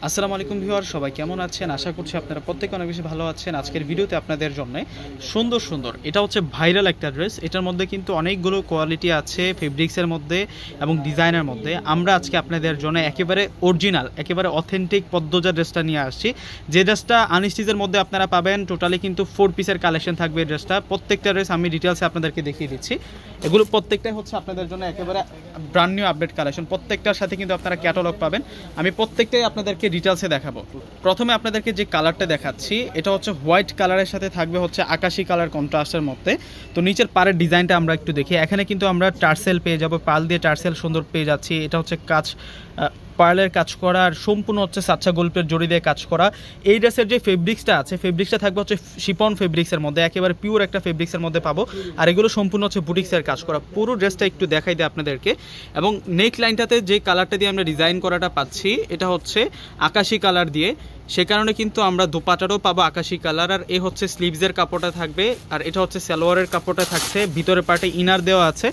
আসসালামু আলাইকুম ভিউয়ার, সবাই কেমন আছেন? আশা করছি আপনারা প্রত্যেকে অনেক বেশি ভালো আছেন। আজকের ভিডিওতে আপনাদের জন্য সুন্দর সুন্দর এটা হচ্ছে ভাইরাল একটা ড্রেস। এটার মধ্যে কিন্তু অনেকগুলো কোয়ালিটি আছে ফেব্রিক্সের মধ্যে এবং ডিজাইনের মধ্যে। আমরা আজকে আপনাদের জন্য একেবারে অরিজিনাল, একেবারে অথেন্টিক পদ্মজা ড্রেসটা নিয়ে আসছি। যে ড্রেসটা আনস্টিচের মধ্যে আপনারা পাবেন। টোটালি কিন্তু 4 পিসের কালেকশন থাকবে এই ড্রেসটা। প্রত্যেকটা ড্রেস আমি ডিটেলসে আপনাদেরকে দেখিয়ে দিচ্ছি। এগুলো প্রত্যেকটাই হচ্ছে আপনাদের জন্য একেবারে ব্র্যান্ড নিউ আপডেট কালেকশন। প্রত্যেকটার সাথে কিন্তু আপনারা ক্যাটালগ পাবেন। আমি প্রত্যেকটাই আপনাদেরকে ডিটেলসে দেখাবো। প্রথমে আপনাদেরকে যে কালারটা দেখাচ্ছি এটা হচ্ছে হোয়াইট কালারের সাথে থাকবে হচ্ছে আকাশি কালার কন্ট্রাস্টের মধ্যে। তো নিচের পাড়ের ডিজাইনটা আমরা একটু দেখি। এখানে কিন্তু আমরা টার্সেল পেয়ে যাবো, পাল দিয়ে টার্সেল সুন্দর পেয়ে যাচ্ছি। এটা হচ্ছে কাজ পার্লের কাজ করা আর সম্পূর্ণ হচ্ছে সাচ্চা গল্পের জড়ি দিয়ে কাজ করা। এই ড্রেসের যে ফেব্রিক্সটা আছে, ফেব্রিক্সটা থাকবে হচ্ছে শিপন ফেব্রিক্সের মধ্যে, একেবারে পিওর একটা ফেব্রিক্সের মধ্যে পাবো। আর এগুলো সম্পূর্ণ হচ্ছে বুটিক্সের কাজ করা। পুরো ড্রেসটা একটু দেখাই দিই আপনাদেরকে। এবং নেক লাইনটাতে যে কালারটা দিয়ে আমরা ডিজাইন করাটা পাচ্ছি এটা হচ্ছে আকাশি কালার দিয়ে, সে কারণে কিন্তু আমরা দোপাটারও পাবো আকাশি কালার। আর এ হচ্ছে স্লিভসের কাপড়টা থাকবে, আর এটা হচ্ছে সালোয়ারের কাপড়টা থাকছে। ভিতরে পার্টে ইনার দেওয়া আছে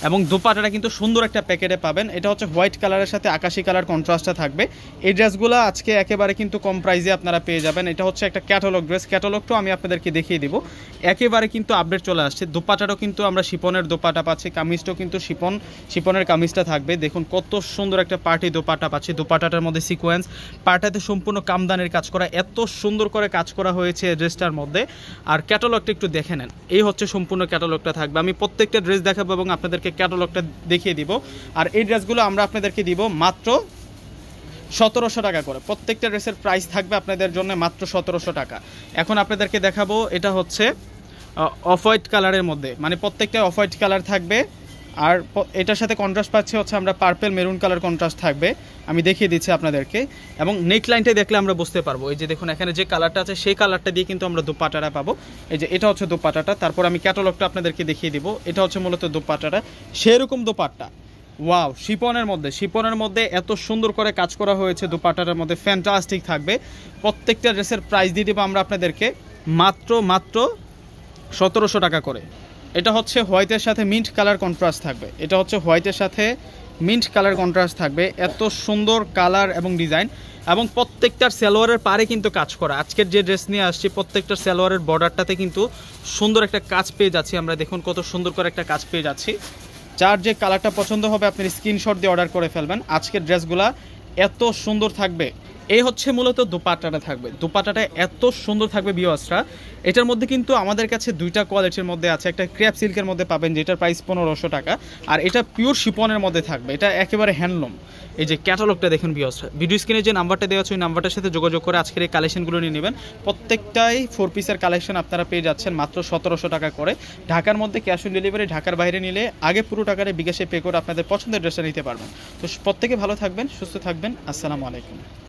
এবং দোপাটাটা কিন্তু সুন্দর একটা প্যাকেটে পাবেন। এটা হচ্ছে হোয়াইট কালারের সাথে আকাশি কালার কন্ট্রাস্টটা থাকবে। এই ড্রেসগুলো আজকে একেবারে কিন্তু কম প্রাইসে আপনারা পেয়ে যাবেন। এটা হচ্ছে একটা ক্যাটালগ ড্রেস। ক্যাটালগটাও আমি আপনাদেরকে দেখিয়ে দিব। একেবারে কিন্তু আপডেট চলে আসছে। দোপাটাটাও কিন্তু আমরা শিপনের দোপাটা পাচ্ছি, কামিজটাও কিন্তু শিপনের কামিজটা থাকবে। দেখুন কত সুন্দর একটা পার্টি দোপাটা পাচ্ছি। দোপাটাটার মধ্যে সিকোয়েন্স, পার্টাতে সম্পূর্ণ কামদানের কাজ করা, এত সুন্দর করে কাজ করা হয়েছে ড্রেসটার মধ্যে। আর ক্যাটালগটা একটু দেখে নেন। এই হচ্ছে সম্পূর্ণ ক্যাটালগটা থাকবে। আমি প্রত্যেকটা ড্রেস দেখাবো এবং আপনাদেরকে ক্যাটালগটা দেখিয়ে দিব। আর এই ড্রেসগুলো আমরা আপনাদেরকে দিব মাত্র 1700 টাকা করে। প্রত্যেকটা ড্রেসের প্রাইস থাকবে আপনাদের জন্য মাত্র 1700 টাকা। এখন আপনাদেরকে দেখাবো এটা হচ্ছে অফ হোয়াইট কালারের মধ্যে, মানে প্রত্যেকটা অফ হোয়াইট কালার থাকবে। আর এটার সাথে কন্ট্রাস্ট পাচ্ছে হচ্ছে আমরা পার্পেল মেরুন কালার কন্ট্রাস্ট থাকবে। আমি দেখিয়ে দিচ্ছি আপনাদেরকে। এবং নেক লাইনটা দেখলে আমরা বুঝতে পারবো। এই যে দেখুন এখানে যে কালারটা আছে সেই কালারটা দিয়ে কিন্তু আমরা দোপাটাটা পাবো। এই যে এটা হচ্ছে দোপাটাটা। তারপর আমি ক্যাটালগটা আপনাদেরকে দেখিয়ে দিব। এটা হচ্ছে মূলত দোপাটাটা, সেরকম দোপাট্টা। ওয়াও, শিপনের মধ্যে এত সুন্দর করে কাজ করা হয়েছে। দোপাটাটার মধ্যে ফ্যান্টাস্টিক থাকবে। প্রত্যেকটা ড্রেসের প্রাইস দিয়ে দেবো আমরা আপনাদেরকে মাত্র 1700 টাকা করে। এটা হচ্ছে হোয়াইটের সাথে মিন্ট কালার কন্ট্রাস্ট থাকবে। এটা হচ্ছে হোয়াইটের সাথে মিন্ট কালার কন্ট্রাস্ট থাকবে। এত সুন্দর কালার এবং ডিজাইন, এবং প্রত্যেকটার সালোয়ারের পারে কিন্তু কাজ করা। আজকের যে ড্রেস নিয়ে আসছি প্রত্যেকটার সালোয়ারের বর্ডারটাতে কিন্তু সুন্দর একটা কাজ পেয়ে যাচ্ছি আমরা। দেখুন কত সুন্দর করে একটা কাজ পেয়ে যাচ্ছি। যার যে কালারটা পছন্দ হবে আপনি স্ক্রিনশট দিয়ে অর্ডার করে ফেলবেন। আজকের ড্রেসগুলা এত সুন্দর থাকবে। এই হচ্ছে মূলত দোপাট্টাটা থাকবে। দোপাট্টাটা এত সুন্দর থাকবে ভিউয়ার্সরা। এটার মধ্যে কিন্তু আমাদের কাছে দুইটা কোয়ালিটির মধ্যে আছে। একটা ক্র্যাপ সিল্কের মধ্যে পাবেন যেটার প্রাইস 1500 টাকা, আর এটা পিওর শিপনের মধ্যে থাকবে। এটা একেবারে হ্যান্ডলুম। এই যে ক্যাটালগটা দেখুন ভিউয়ার্সরা। ভিডিও স্ক্রিনে যে নাম্বারটা দেওয়া আছে ওই নাম্বারটার সাথে যোগাযোগ করে আজকের এই কালেকশনগুলো নিয়ে নেবেন। প্রত্যেকটাই 4 পিসের কালেকশন আপনারা পেয়ে যাচ্ছেন মাত্র 1700 টাকা করে। ঢাকার মধ্যে ক্যাশ অন ডেলিভারি, ঢাকার বাইরে নিলে আগে পুরো টাকাটা বিকাশে পে করে আপনাদের পছন্দের ড্রেসটা নিতে পারবেন। তো প্রত্যেকে ভালো থাকবেন, সুস্থ থাকবেন। আসসালামু আলাইকুম।